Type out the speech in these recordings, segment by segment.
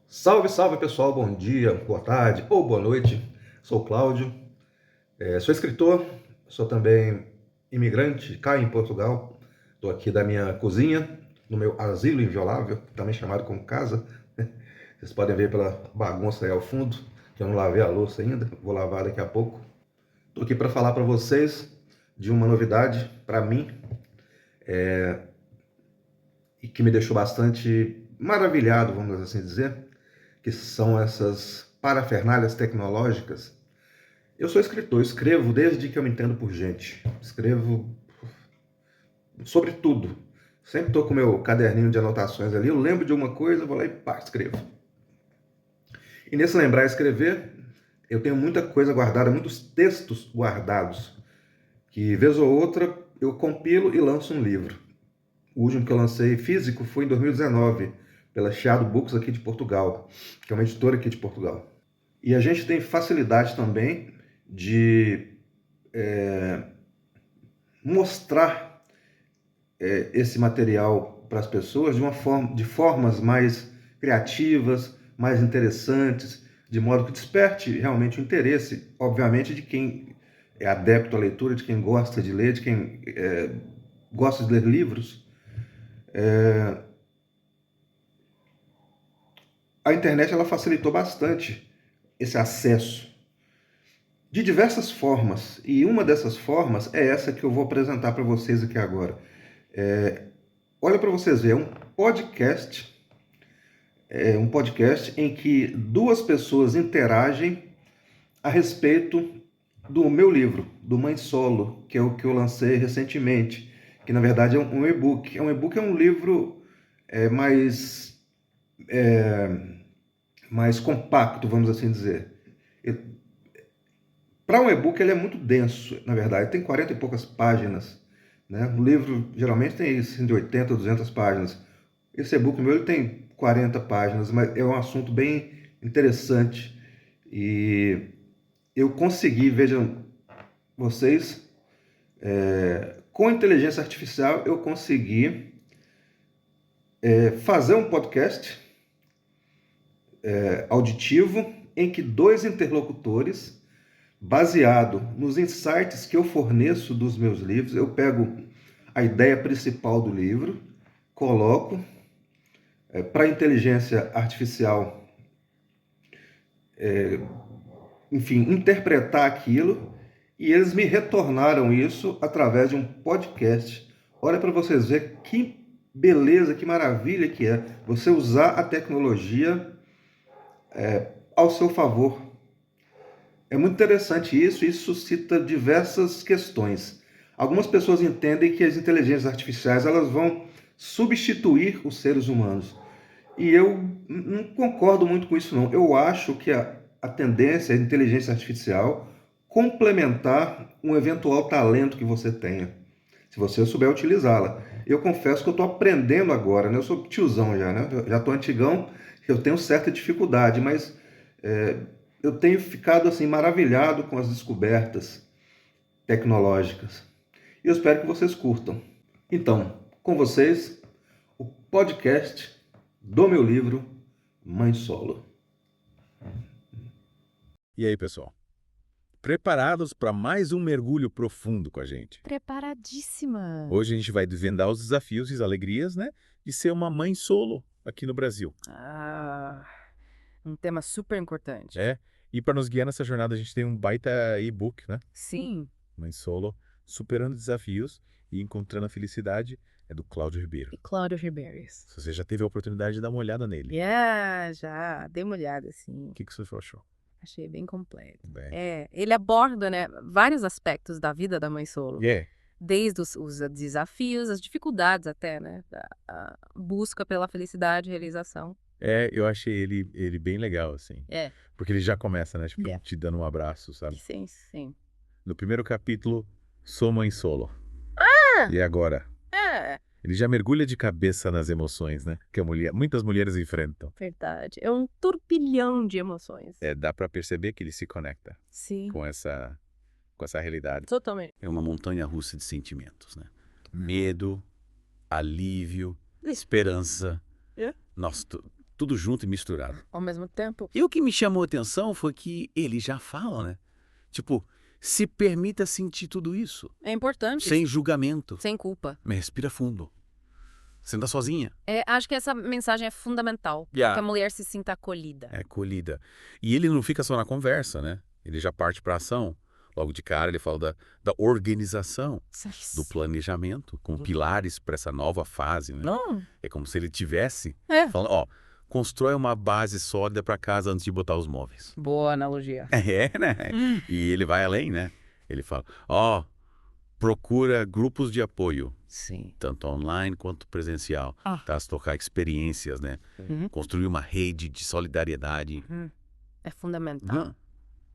Salve, salve pessoal, bom dia, boa tarde ou boa noite. Sou o Cláudio, sou escritor, sou também imigrante cá em Portugal. Estou aqui da minha cozinha, no meu asilo inviolável, também chamado como casa. Vocês podem ver pela bagunça aí ao fundo, que eu não lavei a louça ainda, vou lavar daqui a pouco. Estou aqui para falar para vocês de uma novidade para mim e que me deixou bastante maravilhado, vamos assim dizer, que são essas parafernálias tecnológicas. Eu sou escritor, escrevo desde que eu me entendo por gente. Escrevo sobre tudo. Sempre estou com meu caderninho de anotações ali. Eu lembro de uma coisa, vou lá e pá, escrevo. E nesse lembrar e escrever, eu tenho muita coisa guardada, muitos textos guardados, que vez ou outra eu compilo e lanço um livro. O último que eu lancei físico foi em 2019, pela Chiado Books aqui de Portugal, que é uma editora aqui de Portugal. E a gente tem facilidade também de mostrar esse material para as pessoas de formas mais criativas, mais interessantes, de modo que desperte realmente o interesse, obviamente, de quem é adepto à leitura, de quem gosta de ler, de quem gosta de ler livros. A internet ela facilitou bastante esse acesso de diversas formas, e uma dessas formas é essa que eu vou apresentar para vocês aqui agora. Olha para vocês verem, um podcast em que duas pessoas interagem a respeito do meu livro, do Mãe Solo, que é o que eu lancei recentemente, que na verdade é um e-book. Um e-book é um livro mais compacto, vamos assim dizer. Para um e-book ele é muito denso, na verdade, tem 40 e poucas páginas. Né? O livro geralmente tem 180, 200 páginas. Esse e-book meu ele tem 40 páginas, mas é um assunto bem interessante. E eu consegui, vejam vocês, com inteligência artificial, eu consegui fazer um podcast auditivo em que dois interlocutores, baseado nos insights que eu forneço dos meus livros, eu pego a ideia principal do livro, coloco para a inteligência artificial, enfim, interpretar aquilo, e eles me retornaram isso através de um podcast. Olha para vocês verem que beleza, que maravilha que é você usar a tecnologia ao seu favor. É muito interessante isso, e isso suscita diversas questões. Algumas pessoas entendem que as inteligências artificiais elas vão substituir os seres humanos. E eu não concordo muito com isso, não. Eu acho que a tendência é a inteligência artificial complementar um eventual talento que você tenha, se você souber utilizá-la. Eu confesso que eu estou aprendendo agora, né? Eu sou tiozão já, né? Eu já estou antigão, eu tenho certa dificuldade, mas eu tenho ficado assim maravilhado com as descobertas tecnológicas. E eu espero que vocês curtam. Então, com vocês, o podcast do meu livro Mãe Solo. E aí, pessoal? Preparados para mais um mergulho profundo com a gente? Preparadíssima. Hoje a gente vai desvendar os desafios e as alegrias, né, de ser uma mãe solo aqui no Brasil. Um tema super importante. E para nos guiar nessa jornada a gente tem um baita e-book, né? Sim. Mãe Solo, superando desafios e encontrando a felicidade, é do Cláudio Ribeiro. E Cláudio Ribeiro. Se você já teve a oportunidade de dar uma olhada nele. Já. Dei uma olhada, assim. O que você achou? Achei bem completo. Bem. Ele aborda, né, vários aspectos da vida da mãe solo. Desde os desafios, as dificuldades até, né? A busca pela felicidade e realização. Eu achei ele bem legal, assim. Porque ele já começa, né? Tipo, te dando um abraço, sabe? Sim. No primeiro capítulo, sou mãe solo. E agora? Ele já mergulha de cabeça nas emoções, né? Que muitas mulheres enfrentam. Verdade. É um turbilhão de emoções. Dá pra perceber que ele se conecta. Sim. Com essa realidade. Totalmente. É uma montanha-russa de sentimentos, né? Medo, alívio, esperança. Nossa, tudo junto e misturado. Ao mesmo tempo. E o que me chamou a atenção foi que ele já fala, né? Tipo, se permita sentir tudo isso. É importante. Sem julgamento. Sem culpa. Mas respira fundo. Você não tá sozinha. Acho que essa mensagem é fundamental. Yeah. Que a mulher se sinta acolhida. É acolhida. E ele não fica só na conversa, né? Ele já parte para ação. Logo de cara ele fala da organização, do planejamento, com pilares para essa nova fase, né? Não. É como se ele tivesse falando, constrói uma base sólida para casa antes de botar os móveis. Boa analogia. Né? E ele vai além, né? Ele fala, procura grupos de apoio. Sim. Tanto online quanto presencial. Tá? Trocar experiências, né? Construir uma rede de solidariedade. É fundamental.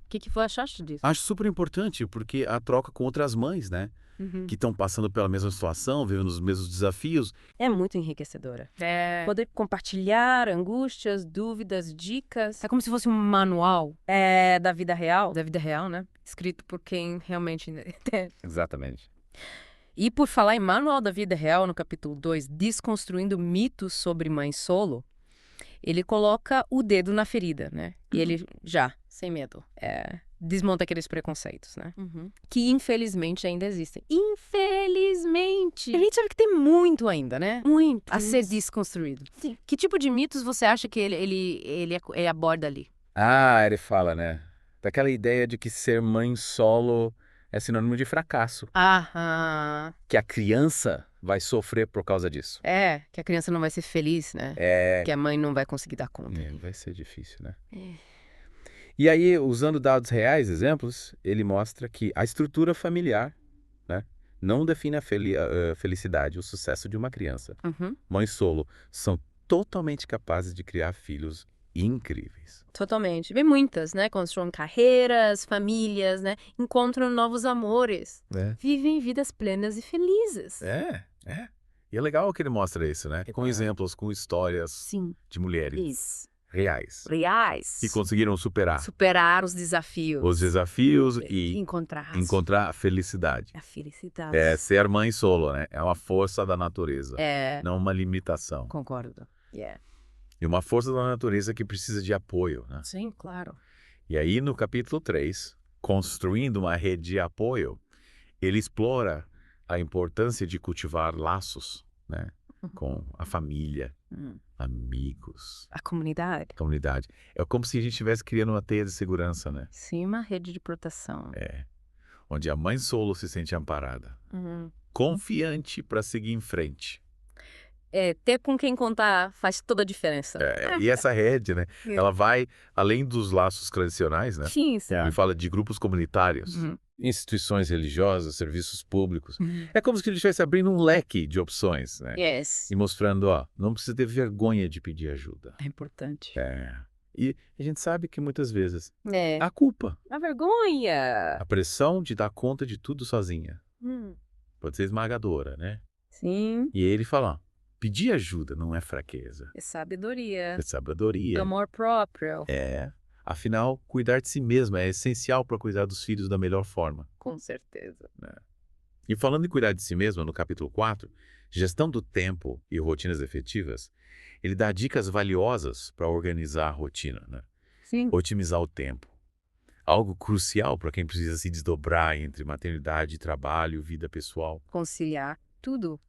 O que você acha disso? Acho super importante, porque a troca com outras mães, né? Que estão passando pela mesma situação, vivendo os mesmos desafios. É muito enriquecedora. Poder compartilhar angústias, dúvidas, dicas. É como se fosse um manual da vida real. Da vida real, né? Escrito por quem realmente... Exatamente. E por falar em manual da vida real, no capítulo 2, Desconstruindo mitos sobre mãe solo, ele coloca o dedo na ferida, né? E ele já, sem medo, desmonta aqueles preconceitos, né? Que infelizmente ainda existem. Infelizmente! A gente sabe que tem muito ainda, né? Muito. A ser desconstruído. Sim. Que tipo de mitos você acha que ele aborda ali? Ele fala, né? Daquela ideia de que ser mãe solo é sinônimo de fracasso. Que a criança vai sofrer por causa disso. Que a criança não vai ser feliz, né? Que a mãe não vai conseguir dar conta. Vai ser difícil, né? E aí, usando dados reais, exemplos, ele mostra que a estrutura familiar, né, não define a felicidade, o sucesso de uma criança. Mães solo são totalmente capazes de criar filhos incríveis. Totalmente. Vem muitas, né? Constroem carreiras, famílias, né? Encontram novos amores. Vivem vidas plenas e felizes. E é legal que ele mostra isso, né? Com exemplos, com histórias de mulheres reais. Que conseguiram superar os desafios. Os desafios e encontrar a felicidade. A felicidade. Ser mãe solo, né? É uma força da natureza. Não uma limitação. Concordo. E uma força da natureza que precisa de apoio, né? Sim, claro. E aí, no capítulo 3, Construindo uma rede de apoio, ele explora a importância de cultivar laços, né? Com a família, amigos. A comunidade. É como se a gente estivesse criando uma teia de segurança, né? Sim, uma rede de proteção. Onde a mãe solo se sente amparada. Confiante para seguir em frente. Ter com quem contar faz toda a diferença. E essa rede, né? Ela vai além dos laços tradicionais, né? Sim. Ele fala de grupos comunitários, instituições religiosas, serviços públicos. É como se ele estivesse abrindo um leque de opções, né? E mostrando, não precisa ter vergonha de pedir ajuda. É importante. E a gente sabe que muitas vezes a culpa, a vergonha, a pressão de dar conta de tudo sozinha pode ser esmagadora, né? Sim. E ele fala, pedir ajuda não é fraqueza. É sabedoria. Amor próprio. Afinal, cuidar de si mesmo é essencial para cuidar dos filhos da melhor forma. Com certeza. E falando em cuidar de si mesmo, no capítulo 4, Gestão do Tempo e Rotinas Efetivas, ele dá dicas valiosas para organizar a rotina, né? Sim. Otimizar o tempo. Algo crucial para quem precisa se desdobrar entre maternidade, trabalho, vida pessoal. Conciliar tudo.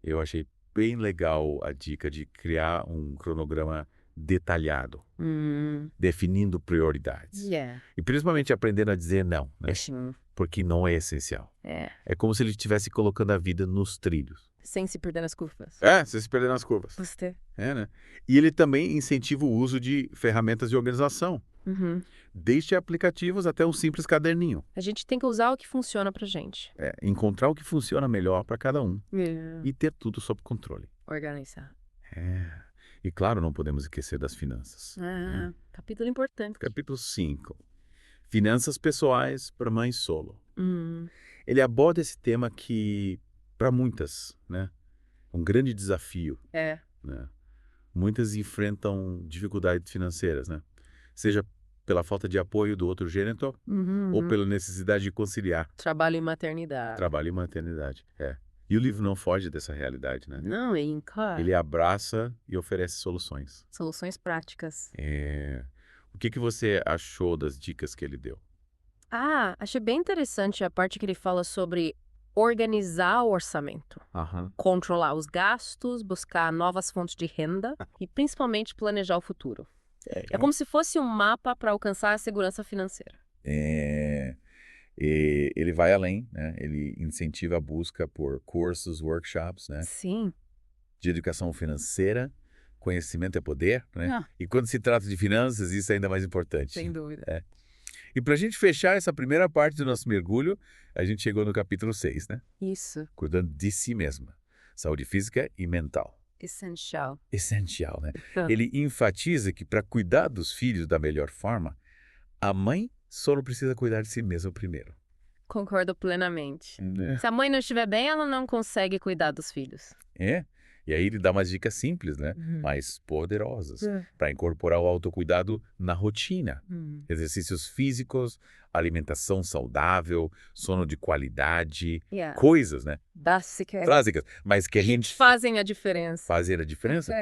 Eu achei bem legal a dica de criar um cronograma detalhado, definindo prioridades. E principalmente aprendendo a dizer não, né? Porque não é essencial. É como se ele estivesse colocando a vida nos trilhos. Sem se perder nas curvas. Sem se perder nas curvas. Você. Né? E ele também incentiva o uso de ferramentas de organização. Desde aplicativos até um simples caderninho. A gente tem que usar o que funciona pra gente. Encontrar o que funciona melhor para cada um. E ter tudo sob controle. Organizar. E claro, não podemos esquecer das finanças. Capítulo importante. Capítulo 5. Finanças pessoais para mãe solo. Ele aborda esse tema que, para muitas, né, é um grande desafio. Né? Muitas enfrentam dificuldades financeiras, né? Seja pela falta de apoio do outro gênito ou pela necessidade de conciliar. Trabalho e maternidade. E o livro não foge dessa realidade, né? Não, é Inca. Ele abraça e oferece soluções. Soluções práticas. O que você achou das dicas que ele deu? Achei bem interessante a parte que ele fala sobre organizar o orçamento. Controlar os gastos, buscar novas fontes de renda e principalmente planejar o futuro. É como se fosse um mapa para alcançar a segurança financeira. Ele vai além, né? Ele incentiva a busca por cursos, workshops, né? Sim. De educação financeira, conhecimento é poder, né? E quando se trata de finanças, isso é ainda mais importante. Sem dúvida. E para a gente fechar essa primeira parte do nosso mergulho, a gente chegou no capítulo 6, né? Isso. Cuidando de si mesma. Saúde física e mental. Essencial. Essencial, né? Ele enfatiza que para cuidar dos filhos da melhor forma, a mãe só precisa cuidar de si mesma primeiro. Concordo plenamente. Se a mãe não estiver bem, ela não consegue cuidar dos filhos. E aí ele dá umas dicas simples, né? Mas poderosas, para incorporar o autocuidado na rotina. Exercícios físicos, alimentação saudável, sono de qualidade, coisas, né? Básicas. Mas que a gente... Fazem a diferença. Fazem a diferença.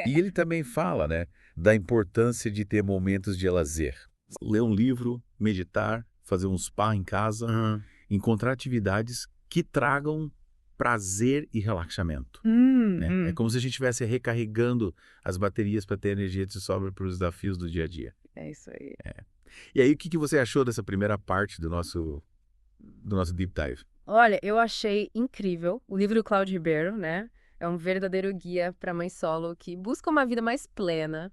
E ele também fala, né? Da importância de ter momentos de lazer. Ler um livro, meditar, fazer um spa em casa, encontrar atividades que tragam prazer e relaxamento. Né? É como se a gente estivesse recarregando as baterias para ter energia de sobra para os desafios do dia a dia. É isso aí. E aí, o que você achou dessa primeira parte do nosso Deep Dive? Olha, eu achei incrível o livro do Cláudio Ribeiro, né? É um verdadeiro guia para mãe solo que busca uma vida mais plena.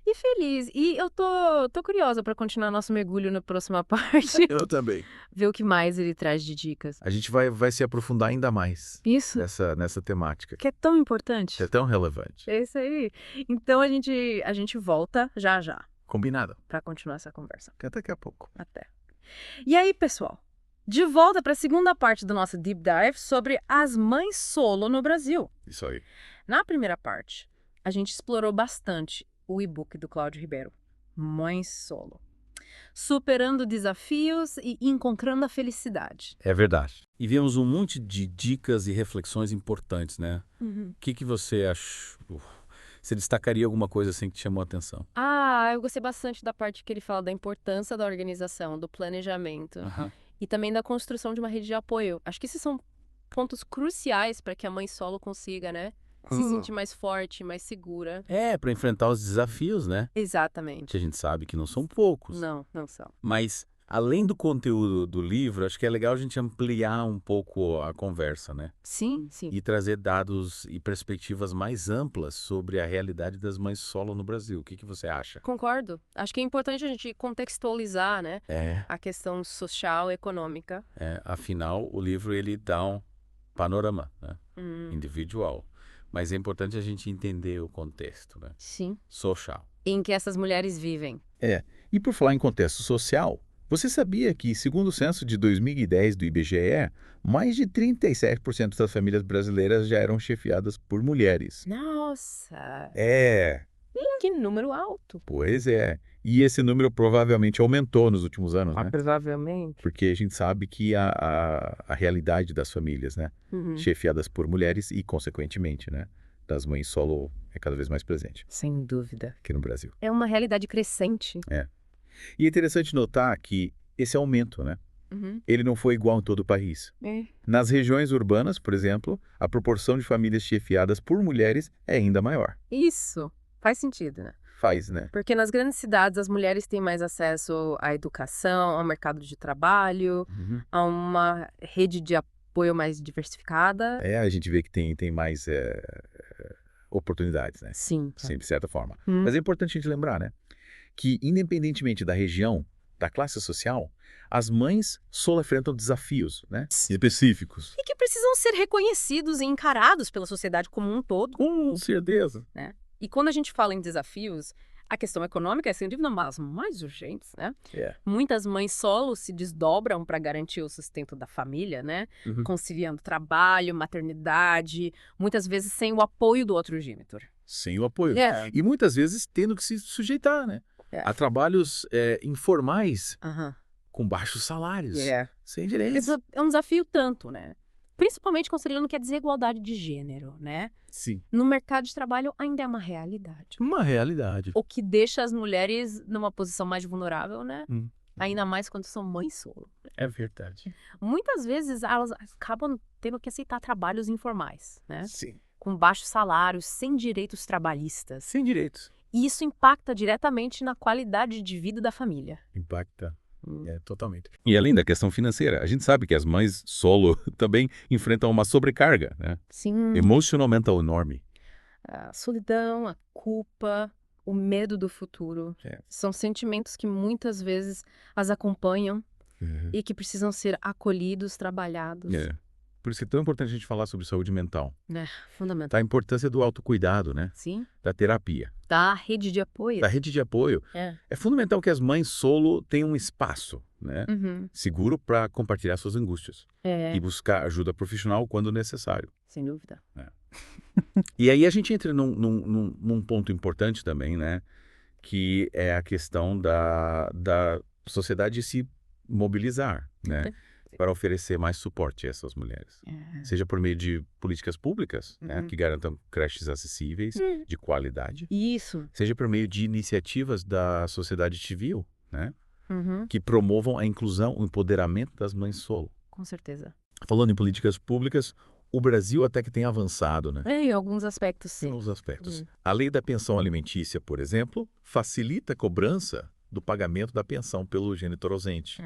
E feliz. E eu tô curiosa para continuar nosso mergulho na próxima parte. Eu também. Ver o que mais ele traz de dicas. A gente vai se aprofundar ainda mais Isso. nessa temática. Que é tão importante. É tão relevante. É isso aí. Então a gente volta já já. Combinado. Para continuar essa conversa. Até daqui a pouco. Até. E aí, pessoal? De volta para a segunda parte do nosso Deep Dive sobre as mães solo no Brasil. Isso aí. Na primeira parte, a gente explorou bastante o e-book do Cláudio Ribeiro, Mães Solo. Superando desafios e encontrando a felicidade. É verdade. E vimos um monte de dicas e reflexões importantes, né? O que você achou? Você destacaria alguma coisa assim que te chamou a atenção? Eu gostei bastante da parte que ele fala da importância da organização, do planejamento. E também da construção de uma rede de apoio. Acho que esses são pontos cruciais para que a mãe solo consiga, né? Se sentir mais forte, mais segura. Para enfrentar os desafios, né? Exatamente. Que a gente sabe que não são poucos. Não são. Mas, além do conteúdo do livro, acho que é legal a gente ampliar um pouco a conversa, né? Sim. E trazer dados e perspectivas mais amplas sobre a realidade das mães solo no Brasil. O que você acha? Concordo. Acho que é importante a gente contextualizar, né? A questão social e econômica. Afinal, o livro ele dá um panorama, né? Individual. Mas é importante a gente entender o contexto, né? Sim. Social. Em que essas mulheres vivem. E por falar em contexto social, você sabia que, segundo o censo de 2010 do IBGE, mais de 37% das famílias brasileiras já eram chefiadas por mulheres? Nossa! Que número alto. Pois é. E esse número provavelmente aumentou nos últimos anos, né? Provavelmente. Porque a gente sabe que a realidade das famílias, né? Chefiadas por mulheres e, consequentemente, né? Das mães solo é cada vez mais presente. Sem dúvida. Aqui no Brasil. É uma realidade crescente. E é interessante notar que esse aumento, né? Ele não foi igual em todo o país. Nas regiões urbanas, por exemplo, a proporção de famílias chefiadas por mulheres é ainda maior. Isso. Faz sentido, né? Faz, né? Porque nas grandes cidades as mulheres têm mais acesso à educação, ao mercado de trabalho, a uma rede de apoio mais diversificada. A gente vê que tem mais oportunidades, né? Sim. De certa forma. Mas é importante a gente lembrar, né? Que independentemente da região, da classe social, as mães solo enfrentam desafios, né? Específicos. E que precisam ser reconhecidos e encarados pela sociedade como um todo. Com certeza. Né? E quando a gente fala em desafios, a questão econômica é sem dúvida uma das mais urgentes, né? Muitas mães solo se desdobram para garantir o sustento da família, né? Conciliando trabalho, maternidade, muitas vezes sem o apoio do outro gênero. Sem o apoio. E muitas vezes tendo que se sujeitar, né? A trabalhos informais com baixos salários, sem direitos. É um desafio tanto, né? Principalmente considerando que a desigualdade de gênero, né? Sim. No mercado de trabalho ainda é uma realidade. Uma realidade. O que deixa as mulheres numa posição mais vulnerável, né? Ainda mais quando são mães solo. É verdade. Muitas vezes elas acabam tendo que aceitar trabalhos informais, né? Sim. Com baixos salários, sem direitos trabalhistas. Sem direitos. E isso impacta diretamente na qualidade de vida da família. Impacta. Totalmente. E além da questão financeira, a gente sabe que as mães solo também enfrentam uma sobrecarga, né? Sim. Emocionalmente enorme. A solidão, a culpa, o medo do futuro. São sentimentos que muitas vezes as acompanham e que precisam ser acolhidos, trabalhados. Por isso é tão importante a gente falar sobre saúde mental. Fundamental. Da importância do autocuidado, né? Sim. Da terapia. Da rede de apoio. Da rede de apoio. É fundamental que as mães solo tenham um espaço, né? Seguro para compartilhar suas angústias. E buscar ajuda profissional quando necessário. Sem dúvida. E aí a gente entra num ponto importante também, né? Que é a questão da sociedade se mobilizar, né? Para oferecer mais suporte a essas mulheres. Seja por meio de políticas públicas, né? Que garantam creches acessíveis, de qualidade. Isso. Seja por meio de iniciativas da sociedade civil, né? Que promovam a inclusão, o empoderamento das mães solo. Com certeza. Falando em políticas públicas, o Brasil até que tem avançado, né? Em alguns aspectos, sim. Em alguns aspectos. A lei da pensão alimentícia, por exemplo, facilita a cobrança do pagamento da pensão pelo genitor ausente.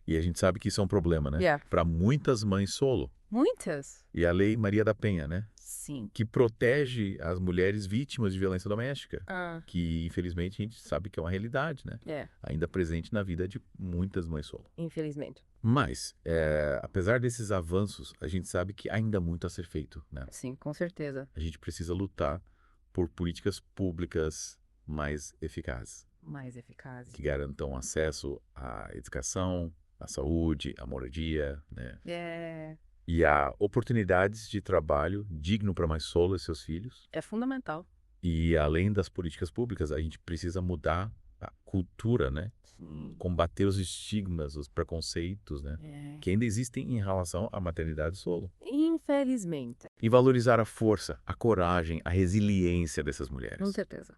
E a gente sabe que isso é um problema, né? Para muitas mães solo. Muitas? E a Lei Maria da Penha, né? Sim. Que protege as mulheres vítimas de violência doméstica. Que, infelizmente, a gente sabe que é uma realidade, né? Ainda presente na vida de muitas mães solo. Infelizmente. Mas, apesar desses avanços, a gente sabe que ainda há muito a ser feito, né? Sim, com certeza. A gente precisa lutar por políticas públicas mais eficazes. Mais eficazes. Que garantam acesso à educação, à saúde, à moradia, né? E a oportunidades de trabalho digno para mães solo e seus filhos. É fundamental. E além das políticas públicas, a gente precisa mudar a cultura, né? Combater os estigmas, os preconceitos, né? Que ainda existem em relação à maternidade solo. Infelizmente. E valorizar a força, a coragem, a resiliência dessas mulheres. Com certeza.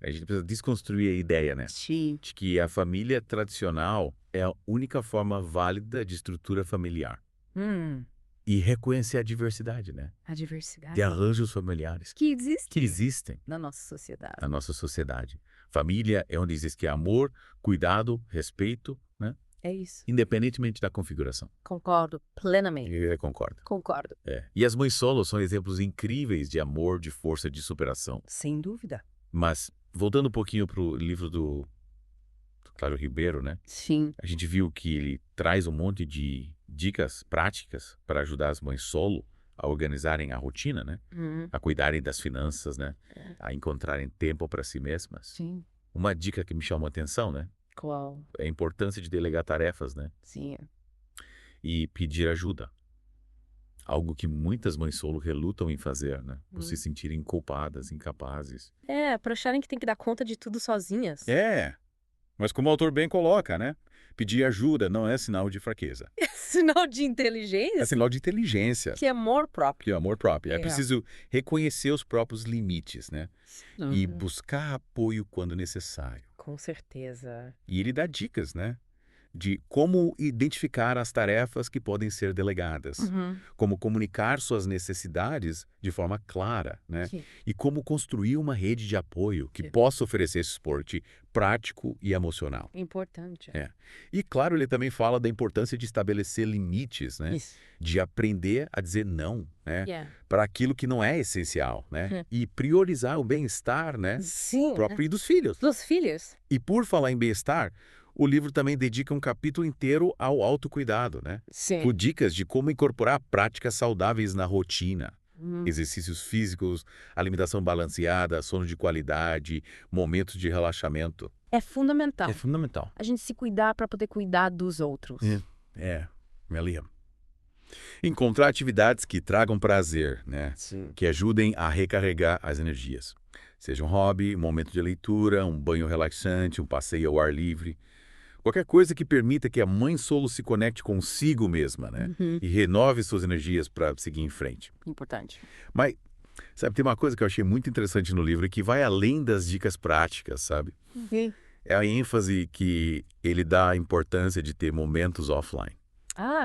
A gente precisa desconstruir a ideia, né? Sim. De que a família tradicional é a única forma válida de estrutura familiar. E reconhecer a diversidade, né? A diversidade. De arranjos familiares. Que existem. Na nossa sociedade. Família é onde existe amor, cuidado, respeito, né? É isso. Independentemente da configuração. Concordo plenamente. Eu concordo. Concordo. E as mães solos são exemplos incríveis de amor, de força, de superação. Sem dúvida. Mas, voltando um pouquinho para o livro do Claro Ribeiro, né? Sim. A gente viu que ele traz um monte de dicas práticas para ajudar as mães solo a organizarem a rotina, né? A cuidarem das finanças, né? A encontrarem tempo para si mesmas. Sim. Uma dica que me chamou a atenção, né? Qual? É a importância de delegar tarefas, né? Sim. E pedir ajuda. Algo que muitas mães solo relutam em fazer, né? Por se sentirem culpadas, incapazes. Para acharem que tem que dar conta de tudo sozinhas. Mas como o autor bem coloca, né? Pedir ajuda não é sinal de fraqueza. É sinal de inteligência? É sinal de inteligência. Que é amor próprio. Que é amor próprio. É preciso reconhecer os próprios limites, né? E buscar apoio quando necessário. Com certeza. E ele dá dicas, né? De como identificar as tarefas que podem ser delegadas, como comunicar suas necessidades de forma clara, né? E como construir uma rede de apoio que possa oferecer esse suporte prático e emocional. Importante. E claro, ele também fala da importância de estabelecer limites, né? De aprender a dizer não, né? Para aquilo que não é essencial, né? E priorizar o bem-estar, né? Sim. Próprio e dos filhos. Dos filhos. E por falar em bem-estar, o livro também dedica um capítulo inteiro ao autocuidado, né? Sim. Com dicas de como incorporar práticas saudáveis na rotina. Exercícios físicos, alimentação balanceada, sono de qualidade, momentos de relaxamento. É fundamental. É fundamental. A gente se cuidar para poder cuidar dos outros. Melia. Encontrar atividades que tragam prazer, né? Que ajudem a recarregar as energias. Seja um hobby, um momento de leitura, um banho relaxante, um passeio ao ar livre. Qualquer coisa que permita que a mãe solo se conecte consigo mesma, né? E renove suas energias para seguir em frente. Importante. Mas, sabe, tem uma coisa que eu achei muito interessante no livro que vai além das dicas práticas, sabe? É a ênfase que ele dá à importância de ter momentos offline.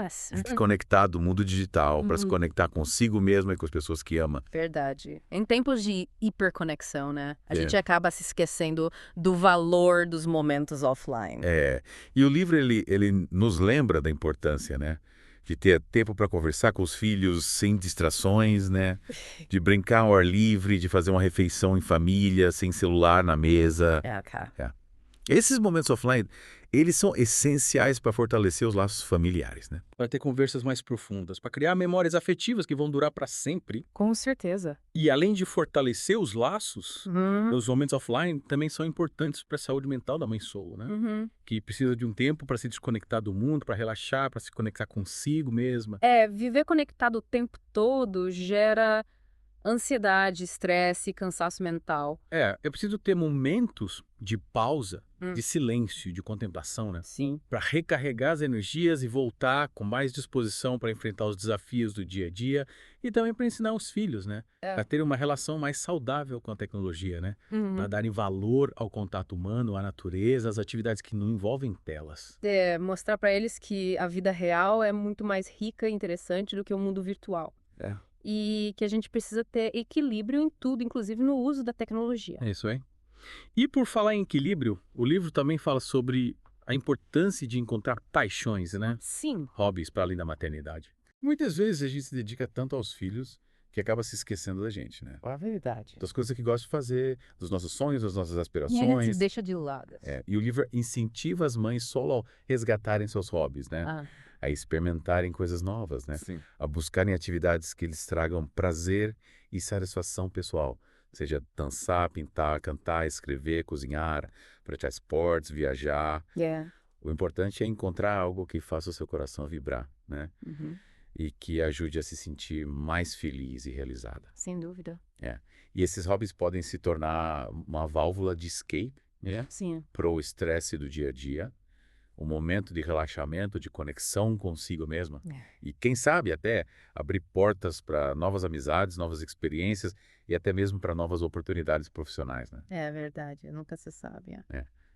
Se conectar do mundo digital para se conectar consigo mesmo e com as pessoas que ama. Verdade. Em tempos de hiperconexão, né? A gente acaba se esquecendo do valor dos momentos offline. E o livro, ele nos lembra da importância, né? De ter tempo para conversar com os filhos sem distrações, né? De brincar ao ar livre, de fazer uma refeição em família, sem celular na mesa. Esses momentos offline, eles são essenciais para fortalecer os laços familiares, né? Para ter conversas mais profundas, para criar memórias afetivas que vão durar para sempre. Com certeza. E além de fortalecer os laços, os momentos offline também são importantes para a saúde mental da mãe solo, né? Que precisa de um tempo para se desconectar do mundo, para relaxar, para se conectar consigo mesma. Viver conectado o tempo todo gera ansiedade, estresse, cansaço mental. Eu preciso ter momentos de pausa, de silêncio, de contemplação, né? Sim. Para recarregar as energias e voltar com mais disposição para enfrentar os desafios do dia a dia e também para ensinar os filhos, né? Para ter uma relação mais saudável com a tecnologia, né? Para darem valor ao contato humano, à natureza, às atividades que não envolvem telas. Mostrar para eles que a vida real é muito mais rica e interessante do que o mundo virtual. E que a gente precisa ter equilíbrio em tudo, inclusive no uso da tecnologia. É isso aí. E por falar em equilíbrio, o livro também fala sobre a importância de encontrar paixões, né? Sim. Hobbies para além da maternidade. Muitas vezes a gente se dedica tanto aos filhos que acaba se esquecendo da gente, né? É verdade. Das coisas que gosta de fazer, dos nossos sonhos, das nossas E aspirações. a gente deixa de lado. E o livro incentiva as mães solo a resgatarem seus hobbies, né? A experimentarem coisas novas, né? Sim. A buscarem atividades que lhes tragam prazer e satisfação pessoal. Seja dançar, pintar, cantar, escrever, cozinhar, praticar esportes, viajar. O importante é encontrar algo que faça o seu coração vibrar, né? E que ajude a se sentir mais feliz e realizada. Sem dúvida. E esses hobbies podem se tornar uma válvula de escape, né? Sim. Para o estresse do dia a dia. Um momento de relaxamento, de conexão consigo mesma. E quem sabe até abrir portas para novas amizades, novas experiências e até mesmo para novas oportunidades profissionais, né? É verdade, nunca se sabe.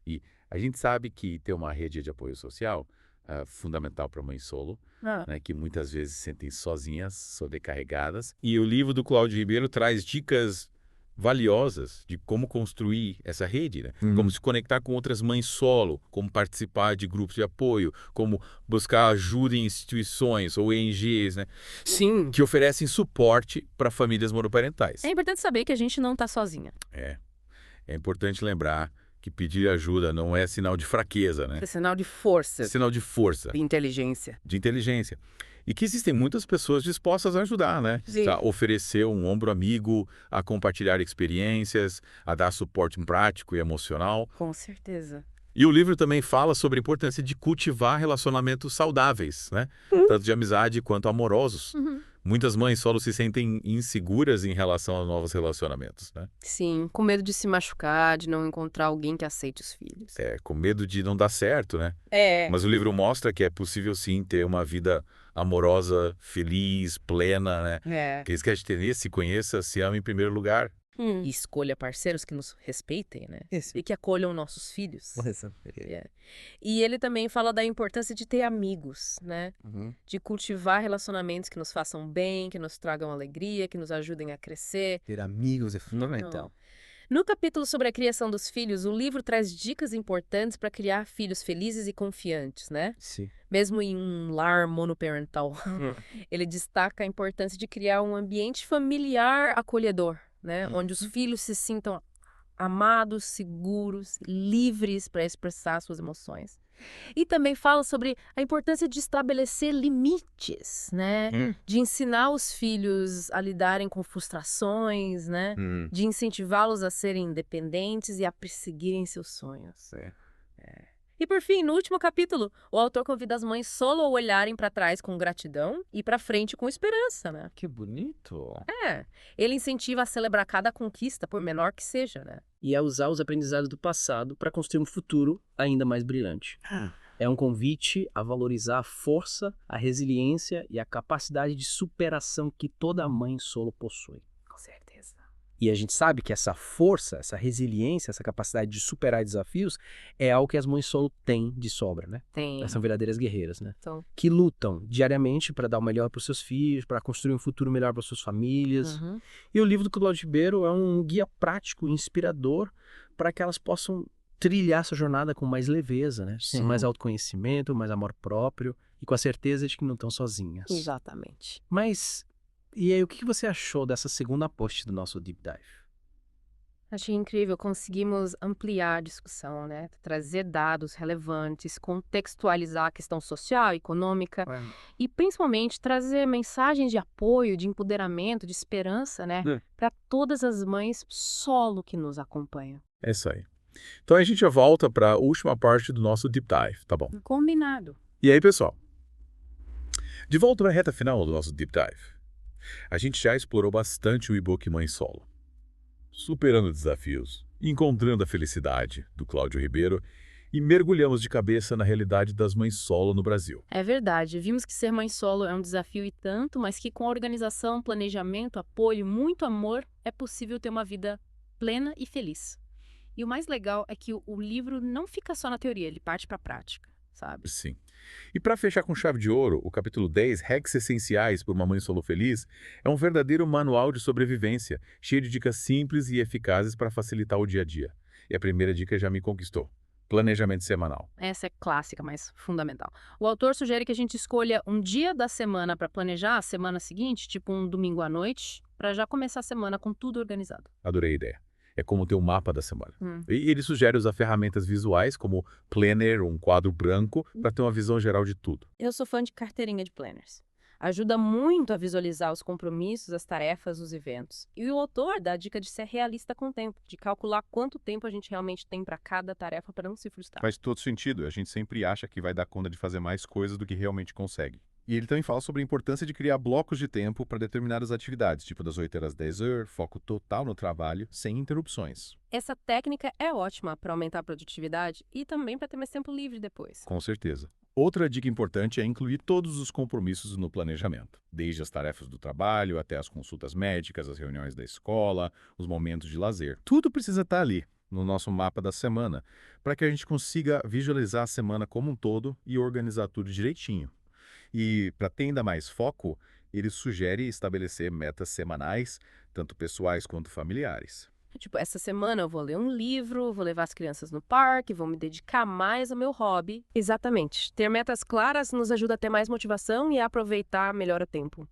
E a gente sabe que ter uma rede de apoio social é fundamental para mães solo, né, que muitas vezes se sentem sozinhas, sobrecarregadas. E o livro do Cláudio Ribeiro traz dicas valiosas de como construir essa rede, né? Como se conectar com outras mães solo, como participar de grupos de apoio, como buscar ajuda em instituições ou ONGs, né? Sim. Que oferecem suporte para famílias monoparentais. É importante saber que a gente não está sozinha. É importante lembrar que pedir ajuda não é sinal de fraqueza, né? É sinal de força. É sinal de força. De inteligência. De inteligência. E que existem muitas pessoas dispostas a ajudar, né? Sim. A oferecer um ombro amigo, a compartilhar experiências, a dar suporte prático e emocional. Com certeza. E o livro também fala sobre a importância de cultivar relacionamentos saudáveis, né? Tanto de amizade quanto amorosos. Muitas mães solo se sentem inseguras em relação a novos relacionamentos, né? Sim, com medo de se machucar, de não encontrar alguém que aceite os filhos. Com medo de não dar certo, né? Mas o livro mostra que é possível sim ter uma vida amorosa, feliz, plena, né? Que é isso que a gente tem, se conheça, se ama em primeiro lugar. E escolha parceiros que nos respeitem, né? E que acolham nossos filhos. E ele também fala da importância de ter amigos, né? De cultivar relacionamentos que nos façam bem, que nos tragam alegria, que nos ajudem a crescer. Ter amigos é fundamental. No capítulo sobre a criação dos filhos, o livro traz dicas importantes para criar filhos felizes e confiantes, né? Sim. Mesmo em um lar monoparental. Ele destaca a importância de criar um ambiente familiar acolhedor, né? Onde os filhos se sintam amados, seguros, livres para expressar suas emoções. E também fala sobre a importância de estabelecer limites, né? De ensinar os filhos a lidarem com frustrações, né? De incentivá-los a serem independentes e a perseguirem seus sonhos. E por fim, no último capítulo, o autor convida as mães solo a olharem para trás com gratidão e para frente com esperança, né? Que bonito. Ele incentiva a celebrar cada conquista, por menor que seja, né? E a usar os aprendizados do passado para construir um futuro ainda mais brilhante. É um convite a valorizar a força, a resiliência e a capacidade de superação que toda mãe solo possui. Com certeza. E a gente sabe que essa força, essa resiliência, essa capacidade de superar desafios é algo que as mães solo têm de sobra, né? Tem. Elas são verdadeiras guerreiras, né? Então. Que lutam diariamente para dar o melhor para os seus filhos, para construir um futuro melhor para suas famílias. E o livro do Cláudio Ribeiro é um guia prático, inspirador, para que elas possam trilhar essa jornada com mais leveza, né? Com mais autoconhecimento, mais amor próprio e com a certeza de que não estão sozinhas. Exatamente. Mas, e aí, o que você achou dessa segunda post do nosso Deep Dive? Achei incrível, conseguimos ampliar a discussão, né? Trazer dados relevantes, contextualizar a questão social, econômica e principalmente trazer mensagens de apoio, de empoderamento, de esperança, né? Para todas as mães solo que nos acompanham. É isso aí. Então a gente já volta para a última parte do nosso Deep Dive, tá bom? Combinado. E aí, pessoal? De volta na reta final do nosso Deep Dive. A gente já explorou bastante o e-book Mãe Solo. Superando desafios, encontrando a felicidade, do Cláudio Ribeiro, e mergulhamos de cabeça na realidade das mães solo no Brasil. É verdade, vimos que ser mãe solo é um desafio e tanto, mas que com organização, planejamento, apoio e muito amor é possível ter uma vida plena e feliz. E o mais legal é que o livro não fica só na teoria, ele parte para a prática, sabe? Sim. E para fechar com chave de ouro, o capítulo 10, Hacks Essenciais para uma Mãe Solo Feliz, é um verdadeiro manual de sobrevivência, cheio de dicas simples e eficazes para facilitar o dia a dia. E a primeira dica já me conquistou. Planejamento semanal. Essa é clássica, mas fundamental. O autor sugere que a gente escolha um dia da semana para planejar a semana seguinte, tipo um domingo à noite, para já começar a semana com tudo organizado. Adorei a ideia. É como ter um mapa da semana. E ele sugere usar ferramentas visuais como planner ou um quadro branco para ter uma visão geral de tudo. Eu sou fã de carteirinha de planners. Ajuda muito a visualizar os compromissos, as tarefas, os eventos. E o autor dá a dica de ser realista com o tempo, de calcular quanto tempo a gente realmente tem para cada tarefa para não se frustrar. Faz todo sentido. A gente sempre acha que vai dar conta de fazer mais coisas do que realmente consegue. E ele também fala sobre a importância de criar blocos de tempo para determinadas atividades, tipo das 8 às 10 horas, foco total no trabalho, sem interrupções. Essa técnica é ótima para aumentar a produtividade e também para ter mais tempo livre depois. Com certeza. Outra dica importante é incluir todos os compromissos no planejamento, desde as tarefas do trabalho até as consultas médicas, as reuniões da escola, os momentos de lazer. Tudo precisa estar ali, no nosso mapa da semana, para que a gente consiga visualizar a semana como um todo e organizar tudo direitinho. E, para ter ainda mais foco, ele sugere estabelecer metas semanais, tanto pessoais quanto familiares. Tipo, essa semana eu vou ler um livro, vou levar as crianças no parque, vou me dedicar mais ao meu hobby. Exatamente. Ter metas claras nos ajuda a ter mais motivação e a aproveitar melhor o tempo.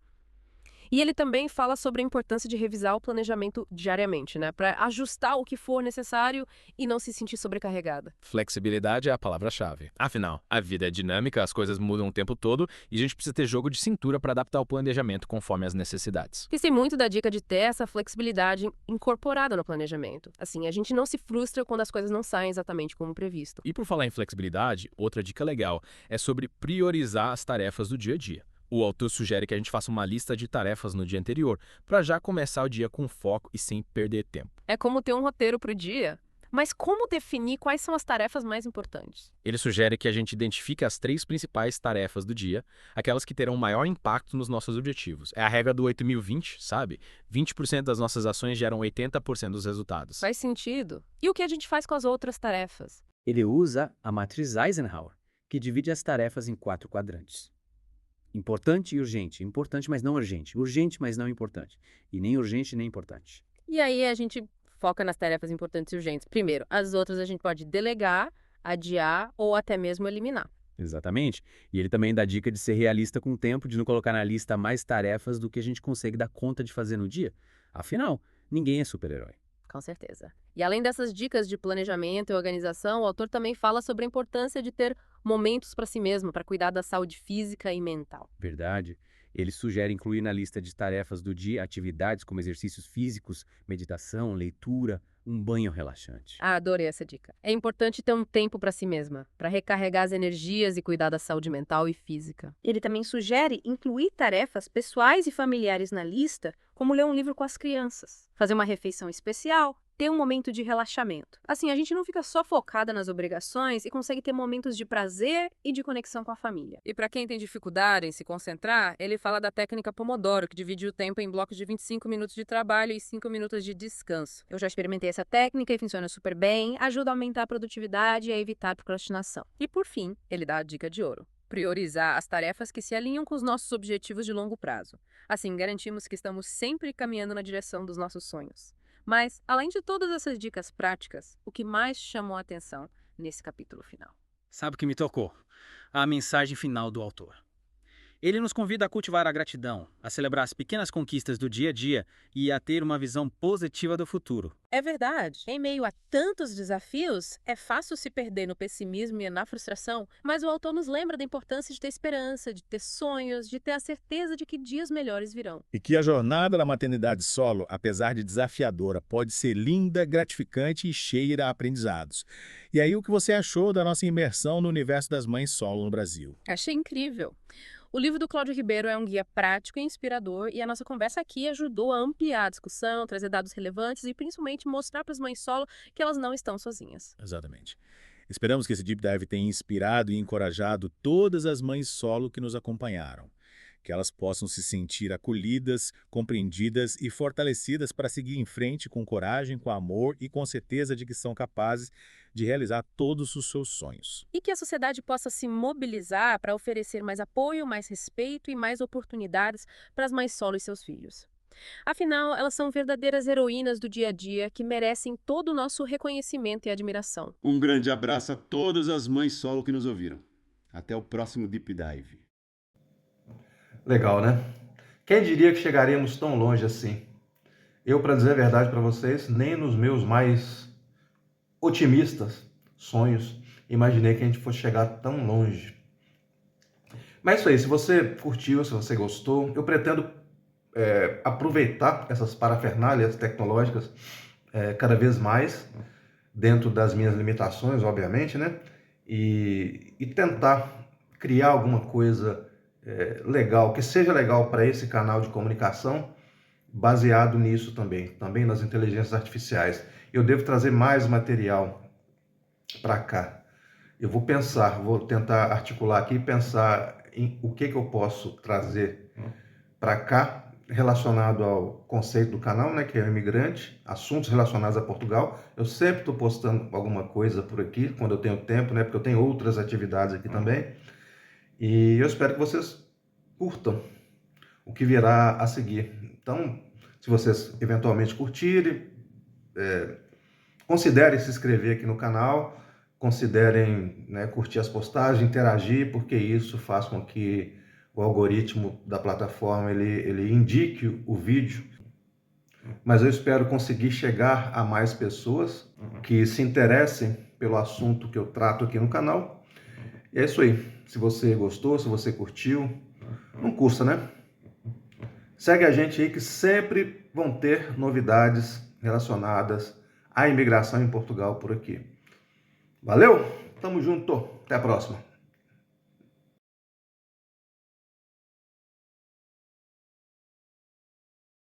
E ele também fala sobre a importância de revisar o planejamento diariamente, né? Para ajustar o que for necessário e não se sentir sobrecarregada. Flexibilidade é a palavra-chave. Afinal, a vida é dinâmica, as coisas mudam o tempo todo e a gente precisa ter jogo de cintura para adaptar o planejamento conforme as necessidades. Gostei muito da dica de ter essa flexibilidade incorporada no planejamento. Assim, a gente não se frustra quando as coisas não saem exatamente como previsto. E por falar em flexibilidade, outra dica legal é sobre priorizar as tarefas do dia a dia. O autor sugere que a gente faça uma lista de tarefas no dia anterior, para já começar o dia com foco e sem perder tempo. É como ter um roteiro para o dia. Mas como definir quais são as tarefas mais importantes? Ele sugere que a gente identifique as 3 principais tarefas do dia, aquelas que terão maior impacto nos nossos objetivos. É a regra do 8020, sabe? 20% das nossas ações geram 80% dos resultados. Faz sentido. E o que a gente faz com as outras tarefas? Ele usa a matriz Eisenhower, que divide as tarefas em 4 quadrantes. Importante e urgente. Importante, mas não urgente. Urgente, mas não importante. E nem urgente, nem importante. E aí a gente foca nas tarefas importantes e urgentes. Primeiro, as outras a gente pode delegar, adiar ou até mesmo eliminar. Exatamente. E ele também dá dica de ser realista com o tempo, de não colocar na lista mais tarefas do que a gente consegue dar conta de fazer no dia. Afinal, ninguém é super-herói. Com certeza. E além dessas dicas de planejamento e organização, o autor também fala sobre a importância de ter momentos para si mesmo, para cuidar da saúde física e mental. Verdade. Ele sugere incluir na lista de tarefas do dia atividades como exercícios físicos, meditação, leitura, um banho relaxante. Ah, adorei essa dica. É importante ter um tempo para si mesma, para recarregar as energias e cuidar da saúde mental e física. Ele também sugere incluir tarefas pessoais e familiares na lista, como ler um livro com as crianças, fazer uma refeição especial, ter um momento de relaxamento. Assim, a gente não fica só focada nas obrigações e consegue ter momentos de prazer e de conexão com a família. E para quem tem dificuldade em se concentrar, ele fala da técnica Pomodoro, que divide o tempo em blocos de 25 minutos de trabalho e 5 minutos de descanso. Eu já experimentei essa técnica e funciona super bem, ajuda a aumentar a produtividade e a evitar a procrastinação. E por fim, ele dá a dica de ouro: priorizar as tarefas que se alinham com os nossos objetivos de longo prazo. Assim, garantimos que estamos sempre caminhando na direção dos nossos sonhos. Mas, além de todas essas dicas práticas, o que mais chamou a atenção nesse capítulo final? Sabe o que me tocou? A mensagem final do autor. Ele nos convida a cultivar a gratidão, a celebrar as pequenas conquistas do dia a dia e a ter uma visão positiva do futuro. É verdade. Em meio a tantos desafios, é fácil se perder no pessimismo e na frustração, mas o autor nos lembra da importância de ter esperança, de ter sonhos, de ter a certeza de que dias melhores virão. E que a jornada da maternidade solo, apesar de desafiadora, pode ser linda, gratificante e cheia de aprendizados. E aí, o que você achou da nossa imersão no universo das mães solo no Brasil? Achei incrível. O livro do Cláudio Ribeiro é um guia prático e inspirador, e a nossa conversa aqui ajudou a ampliar a discussão, trazer dados relevantes e principalmente mostrar para as mães solo que elas não estão sozinhas. Exatamente. Esperamos que esse Deep Dive tenha inspirado e encorajado todas as mães solo que nos acompanharam. Que elas possam se sentir acolhidas, compreendidas e fortalecidas para seguir em frente com coragem, com amor e com certeza de que são capazes de realizar todos os seus sonhos. E que a sociedade possa se mobilizar para oferecer mais apoio, mais respeito e mais oportunidades para as mães solo e seus filhos. Afinal, elas são verdadeiras heroínas do dia a dia que merecem todo o nosso reconhecimento e admiração. Um grande abraço a todas as mães solo que nos ouviram. Até o próximo Deep Dive. Legal, né? Quem diria que chegaríamos tão longe assim? Eu, para dizer a verdade para vocês, nem nos meus mais otimistas sonhos imaginei que a gente fosse chegar tão longe. Mas é isso aí, se você curtiu, se você gostou, eu pretendo aproveitar essas parafernálias tecnológicas cada vez mais, dentro das minhas limitações, obviamente, né? E tentar criar alguma coisa legal, que seja legal para esse canal de comunicação, baseado nisso também nas inteligências artificiais. Eu devo trazer mais material para cá. Eu vou tentar articular aqui e pensar em o que eu posso trazer para cá, relacionado ao conceito do canal, né, que é o imigrante, assuntos relacionados a Portugal. Eu sempre estou postando alguma coisa por aqui, quando eu tenho tempo, né, porque eu tenho outras atividades aqui também. E eu espero que vocês curtam o que virá a seguir. Então, se vocês eventualmente curtirem, considerem se inscrever aqui no canal, considerem, né, curtir as postagens, interagir, porque isso faz com que o algoritmo da plataforma ele indique o vídeo. Mas eu espero conseguir chegar a mais pessoas que se interessem pelo assunto que eu trato aqui no canal. E é isso aí. Se você gostou, se você curtiu, não custa, né? Segue a gente aí que sempre vão ter novidades relacionadas à imigração em Portugal por aqui. Valeu? Tamo junto. Até a próxima.